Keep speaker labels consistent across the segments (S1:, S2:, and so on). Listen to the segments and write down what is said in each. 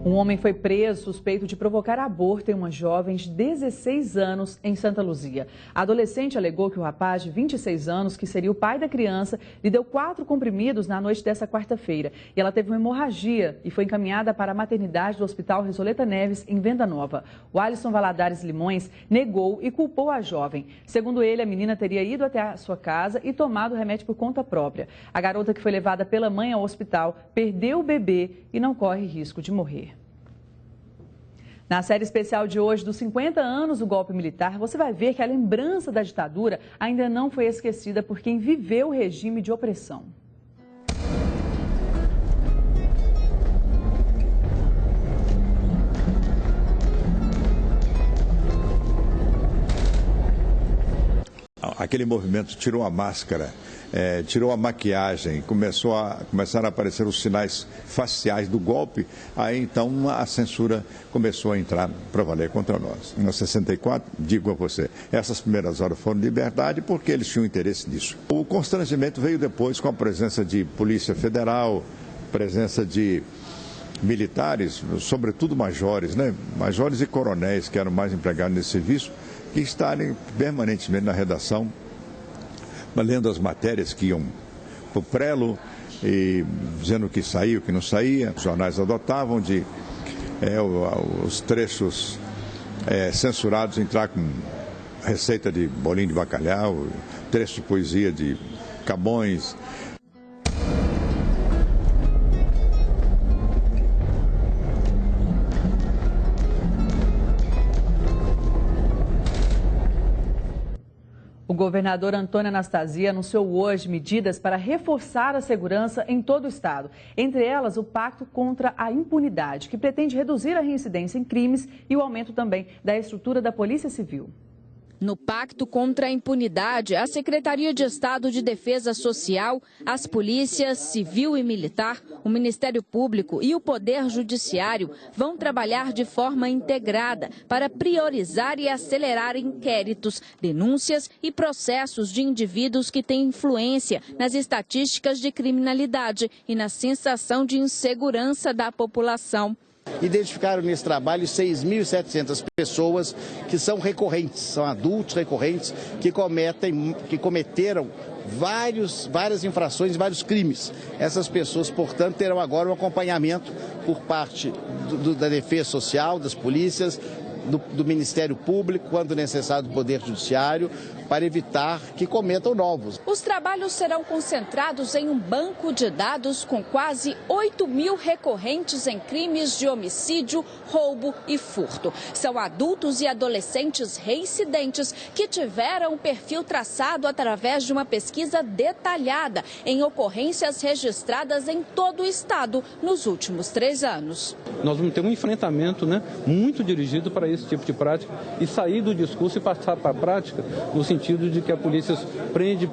S1: Um homem foi preso suspeito de provocar aborto em uma jovem de 16 anos em Santa Luzia. A adolescente alegou que o rapaz de 26 anos, que seria o pai da criança, lhe deu 4 comprimidos na noite dessa quarta-feira. E ela teve uma hemorragia e foi encaminhada para a maternidade do Hospital Resoleta Neves, em Venda Nova. O Alisson Valadares Limões negou e culpou a jovem. Segundo ele, a menina teria ido até a sua casa e tomado o remédio por conta própria. A garota, que foi levada pela mãe ao hospital, perdeu o bebê e não corre risco de morrer. Na série especial de hoje, dos 50 anos do golpe militar, você vai ver que a lembrança da ditadura ainda não foi esquecida por quem viveu o regime de opressão.
S2: Aquele movimento tirou a máscara, tirou a maquiagem, começaram a aparecer os sinais faciais do golpe, aí então a censura começou a entrar para valer contra nós. Em 64, digo a você, essas primeiras horas foram de liberdade porque eles tinham interesse nisso. O constrangimento veio depois com a presença de Polícia Federal, presença de militares, sobretudo majores, né? Majores e coronéis que eram mais empregados nesse serviço, que estarem permanentemente na redação, lendo as matérias que iam para o prelo, e dizendo o que saía, o que não saía. Os jornais adotavam de os trechos censurados entrar com receita de bolinho de bacalhau, trecho de poesia de Camões. O governador Antônio Anastasia anunciou hoje medidas para reforçar a segurança em todo o estado. Entre elas, o Pacto contra a Impunidade, que pretende reduzir a reincidência em crimes e o aumento também da estrutura da Polícia Civil.
S3: No Pacto contra a Impunidade, a Secretaria de Estado de Defesa Social, as polícias civil e militar, o Ministério Público e o Poder Judiciário vão trabalhar de forma integrada para priorizar e acelerar inquéritos, denúncias e processos de indivíduos que têm influência nas estatísticas de criminalidade e na sensação de insegurança da população.
S4: Identificaram nesse trabalho 6.700 pessoas que são recorrentes, são adultos recorrentes que cometeram várias infrações, vários crimes. Essas pessoas, portanto, terão agora um acompanhamento por parte da Defesa Social, das polícias, do Ministério Público, quando necessário do Poder Judiciário, para evitar que cometam novos.
S3: Os trabalhos serão concentrados em um banco de dados com quase 8.000 recorrentes em crimes de homicídio, roubo e furto. São adultos e adolescentes reincidentes que tiveram um perfil traçado através de uma pesquisa detalhada em ocorrências registradas em todo o estado nos últimos 3 anos.
S5: Nós vamos ter um enfrentamento, muito dirigido para esse tipo de prática e sair do discurso e passar para a prática no sentido de que a polícia prende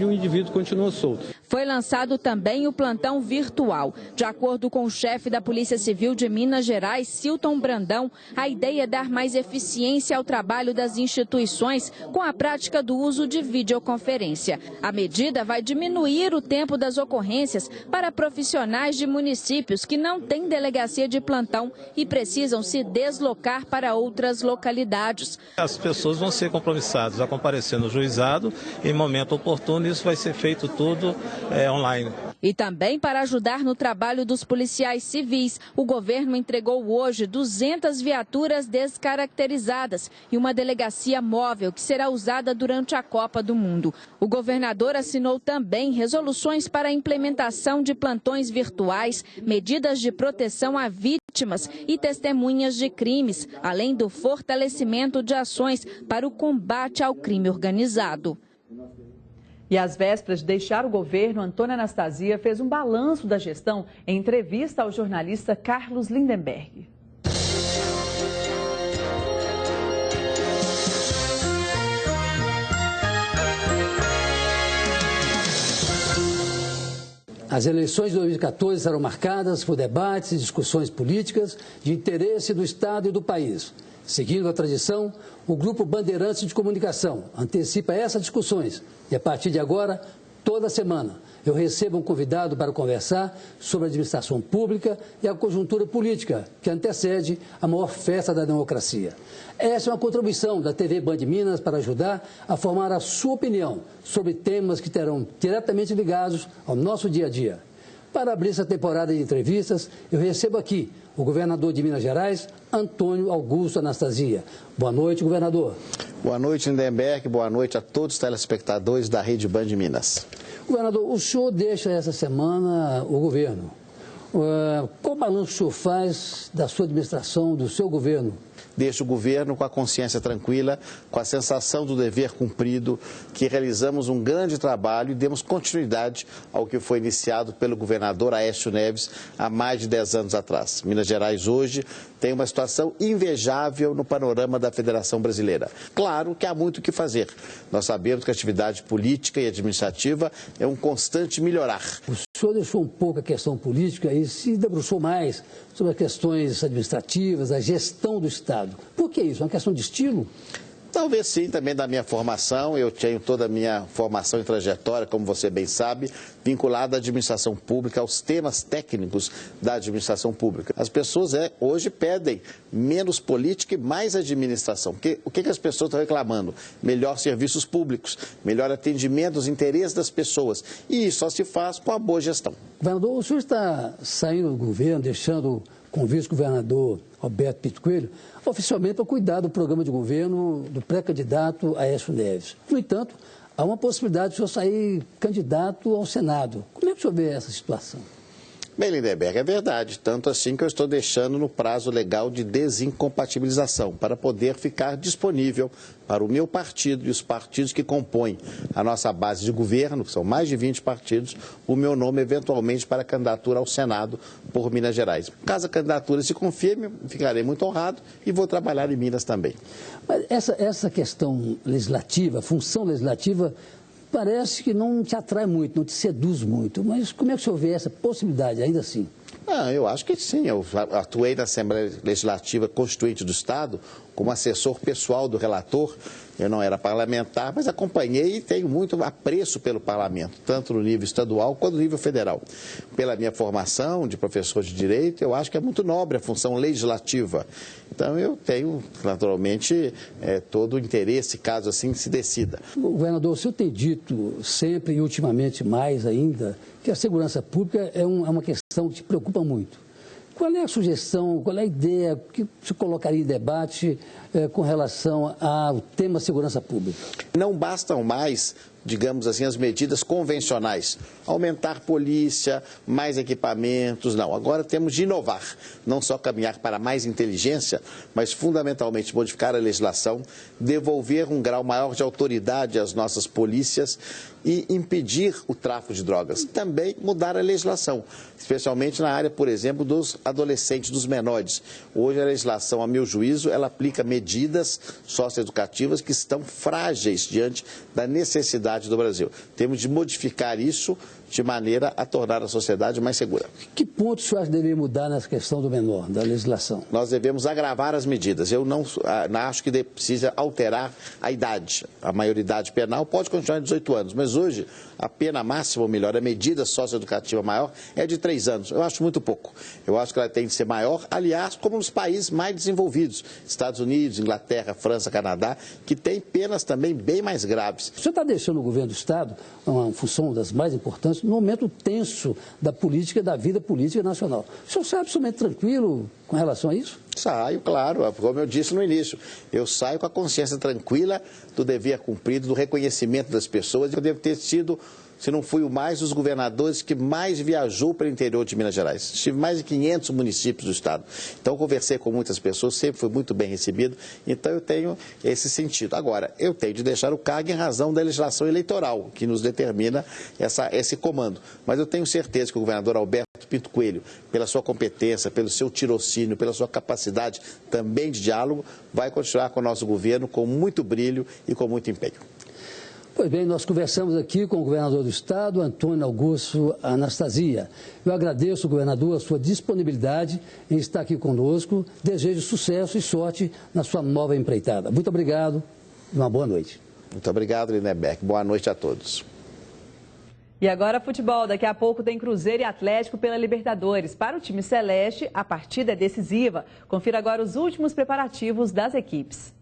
S5: e o indivíduo continua solto.
S3: Foi lançado também o plantão virtual. De acordo com o chefe da Polícia Civil de Minas Gerais, Silton Brandão, a ideia é dar mais eficiência ao trabalho das instituições com a prática do uso de videoconferência. A medida vai diminuir o tempo das ocorrências para profissionais de municípios que não têm delegacia de plantão e precisam se deslocar para outras localidades.
S6: As pessoas vão ser compromissadas a comparecer no juizado em momento oportuno, isso vai ser feito tudo online.
S3: E também para ajudar no trabalho dos policiais civis, o governo entregou hoje 200 viaturas descaracterizadas e uma delegacia móvel que será usada durante a Copa do Mundo. O governador assinou também resoluções para a implementação de plantões virtuais, medidas de proteção a vítimas e testemunhas de crimes, além do fortalecimento de ações para o combate ao crime organizado.
S1: E às vésperas de deixar o governo, Antônio Anastasia fez um balanço da gestão em entrevista ao jornalista Carlos Lindenberg.
S7: As eleições de 2014 serão marcadas por debates e discussões políticas de interesse do Estado e do país. Seguindo a tradição, o Grupo Bandeirantes de Comunicação antecipa essas discussões e, a partir de agora, toda semana, eu recebo um convidado para conversar sobre a administração pública e a conjuntura política que antecede a maior festa da democracia. Essa é uma contribuição da TV Band Minas para ajudar a formar a sua opinião sobre temas que terão diretamente ligados ao nosso dia a dia. Para abrir essa temporada de entrevistas, eu recebo aqui o governador de Minas Gerais, Antônio Augusto Anastasia. Boa noite, governador.
S4: Boa noite, Lindenberg. Boa noite a todos os telespectadores da Rede Band Minas.
S7: Governador, o senhor deixa essa semana o governo. Qual balanço o senhor faz da sua administração, do seu governo?
S4: Deixo o governo com a consciência tranquila, com a sensação do dever cumprido, que realizamos um grande trabalho e demos continuidade ao que foi iniciado pelo governador Aécio Neves há mais de 10 anos atrás. Minas Gerais hoje tem uma situação invejável no panorama da Federação Brasileira. Claro que há muito o que fazer. Nós sabemos que a atividade política e administrativa é um constante melhorar.
S7: O senhor deixou um pouco a questão política e se debruçou mais sobre as questões administrativas, a gestão do Estado. Por que isso? É uma questão de estilo?
S4: Talvez sim, também da minha formação. Eu tenho toda a minha formação e trajetória, como você bem sabe, vinculada à administração pública, aos temas técnicos da administração pública. As pessoas hoje pedem menos política e mais administração. O que as pessoas estão reclamando? Melhor serviços públicos, melhor atendimento aos interesses das pessoas. E isso só se faz com a boa gestão.
S7: Governador, o senhor está saindo do governo, deixando com o vice-governador Roberto Pinto Coelho, oficialmente para cuidar do programa de governo do pré-candidato Aécio Neves. No entanto, há uma possibilidade de o senhor sair candidato ao Senado. Como é que o senhor vê essa situação?
S4: Bem, Lindenberg, é verdade. Tanto assim que eu estou deixando no prazo legal de desincompatibilização, para poder ficar disponível para o meu partido e os partidos que compõem a nossa base de governo, que são mais de 20 partidos, o meu nome eventualmente para candidatura ao Senado por Minas Gerais. Caso a candidatura se confirme, ficarei muito honrado e vou trabalhar em Minas também.
S7: Mas essa questão legislativa, a função legislativa, parece que não te atrai muito, não te seduz muito. Mas como é que o senhor vê essa possibilidade, ainda assim?
S4: Eu acho que sim. Eu atuei na Assembleia Legislativa Constituinte do Estado como assessor pessoal do relator. Eu não era parlamentar, mas acompanhei e tenho muito apreço pelo parlamento, tanto no nível estadual quanto no nível federal. Pela minha formação de professor de direito, eu acho que é muito nobre a função legislativa. Então, eu tenho, naturalmente, todo o interesse, caso assim se decida.
S7: Governador, o senhor tem dito sempre e ultimamente mais ainda que a segurança pública é uma questão que te preocupa muito. Qual é a sugestão, qual é a ideia que se colocaria em debate com relação ao tema segurança pública?
S4: Não bastam mais, digamos assim, as medidas convencionais. Aumentar polícia, mais equipamentos, não. Agora temos de inovar, não só caminhar para mais inteligência, mas fundamentalmente modificar a legislação, devolver um grau maior de autoridade às nossas polícias e impedir o tráfico de drogas. Também mudar a legislação, especialmente na área, por exemplo, dos adolescentes, dos menores. Hoje a legislação, a meu juízo, ela aplica medidas socioeducativas que estão frágeis diante da necessidade do Brasil. Temos de modificar isso de maneira a tornar a sociedade mais segura.
S7: Que ponto o senhor acha que deveria mudar nessa questão do menor, da legislação?
S4: Nós devemos agravar as medidas. Eu não acho que precisa alterar a idade. A maioridade penal pode continuar em 18 anos, mas hoje a pena máxima, ou melhor, a medida socioeducativa maior é de 3 anos. Eu acho muito pouco. Eu acho que ela tem que ser maior, aliás, como nos países mais desenvolvidos, Estados Unidos, Inglaterra, França, Canadá, que tem penas também bem mais graves.
S7: O senhor está deixando o governo do Estado, uma função das mais importantes, no momento tenso da política, da vida política nacional. O senhor sai absolutamente tranquilo com relação a isso?
S4: Saio, claro, como eu disse no início. Eu saio com a consciência tranquila do dever cumprido, do reconhecimento das pessoas. Eu devo ter sido, se não fui o mais, dos governadores que mais viajou para o interior de Minas Gerais. Estive em mais de 500 municípios do estado. Então, conversei com muitas pessoas, sempre fui muito bem recebido. Então, eu tenho esse sentido. Agora, eu tenho de deixar o cargo em razão da legislação eleitoral, que nos determina esse comando. Mas eu tenho certeza que o governador Alberto Pinto Coelho, pela sua competência, pelo seu tirocínio, pela sua capacidade também de diálogo, vai continuar com o nosso governo com muito brilho e com muito empenho.
S7: Pois bem, nós conversamos aqui com o governador do Estado, Antônio Augusto Anastasia. Eu agradeço, governador, a sua disponibilidade em estar aqui conosco. Desejo sucesso e sorte na sua nova empreitada. Muito obrigado e uma boa noite.
S4: Muito obrigado, Lindenberg. Boa noite a todos.
S1: E agora futebol, daqui a pouco tem Cruzeiro e Atlético pela Libertadores. Para o time celeste, a partida é decisiva. Confira agora os últimos preparativos das equipes.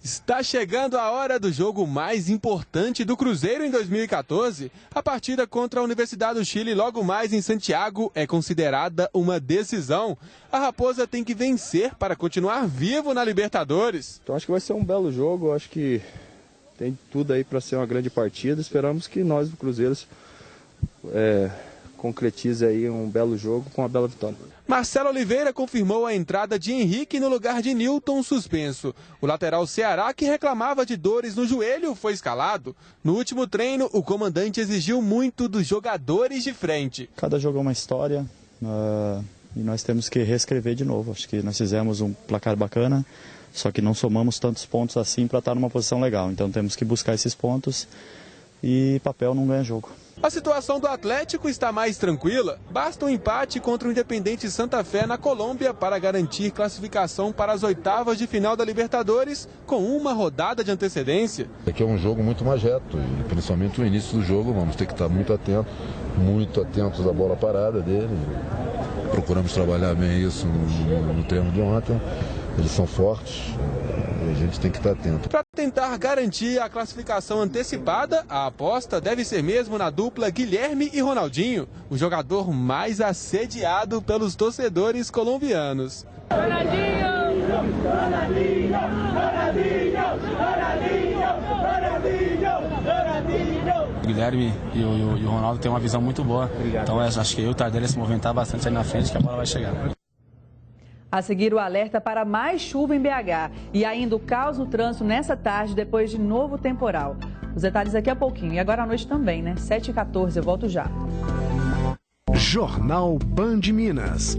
S8: Está chegando a hora do jogo mais importante do Cruzeiro em 2014. A partida contra a Universidade do Chile, logo mais em Santiago, é considerada uma decisão. A Raposa tem que vencer para continuar vivo na Libertadores.
S9: Então acho que vai ser um belo jogo, acho que tem tudo aí para ser uma grande partida. Esperamos que nós do Cruzeiro concretize aí um belo jogo com uma bela vitória.
S8: Marcelo Oliveira confirmou a entrada de Henrique no lugar de Nilton suspenso. O lateral Ceará, que reclamava de dores no joelho, foi escalado. No último treino, o comandante exigiu muito dos jogadores de frente.
S10: Cada jogo é uma história e nós temos que reescrever de novo. Acho que nós fizemos um placar bacana, só que não somamos tantos pontos assim para estar numa posição legal. Então temos que buscar esses pontos e papel não ganha jogo.
S8: A situação do Atlético está mais tranquila. Basta um empate contra o Independente Santa Fé na Colômbia para garantir classificação para as oitavas de final da Libertadores com uma rodada de antecedência.
S11: Aqui é um jogo muito mais reto e principalmente o início do jogo vamos ter que estar muito atentos à bola parada dele. Procuramos trabalhar bem isso no treino de ontem. Eles são fortes e a gente tem que estar atento.
S8: Para tentar garantir a classificação antecipada, a aposta deve ser mesmo na dupla Guilherme e Ronaldinho, o jogador mais assediado pelos torcedores colombianos.
S12: Ronaldinho! Ronaldinho! Ronaldinho! Ronaldinho! Ronaldinho!
S13: O Guilherme e o Ronaldo têm uma visão muito boa. Obrigado. Então acho que eu e o Tardelli se movimentar bastante aí na frente que a bola vai chegar.
S1: A seguir, o alerta para mais chuva em BH e ainda o caos no trânsito nessa tarde depois de novo temporal. Os detalhes daqui a pouquinho. E agora à noite também, né? 7h14, eu volto já.
S14: Jornal Band Minas.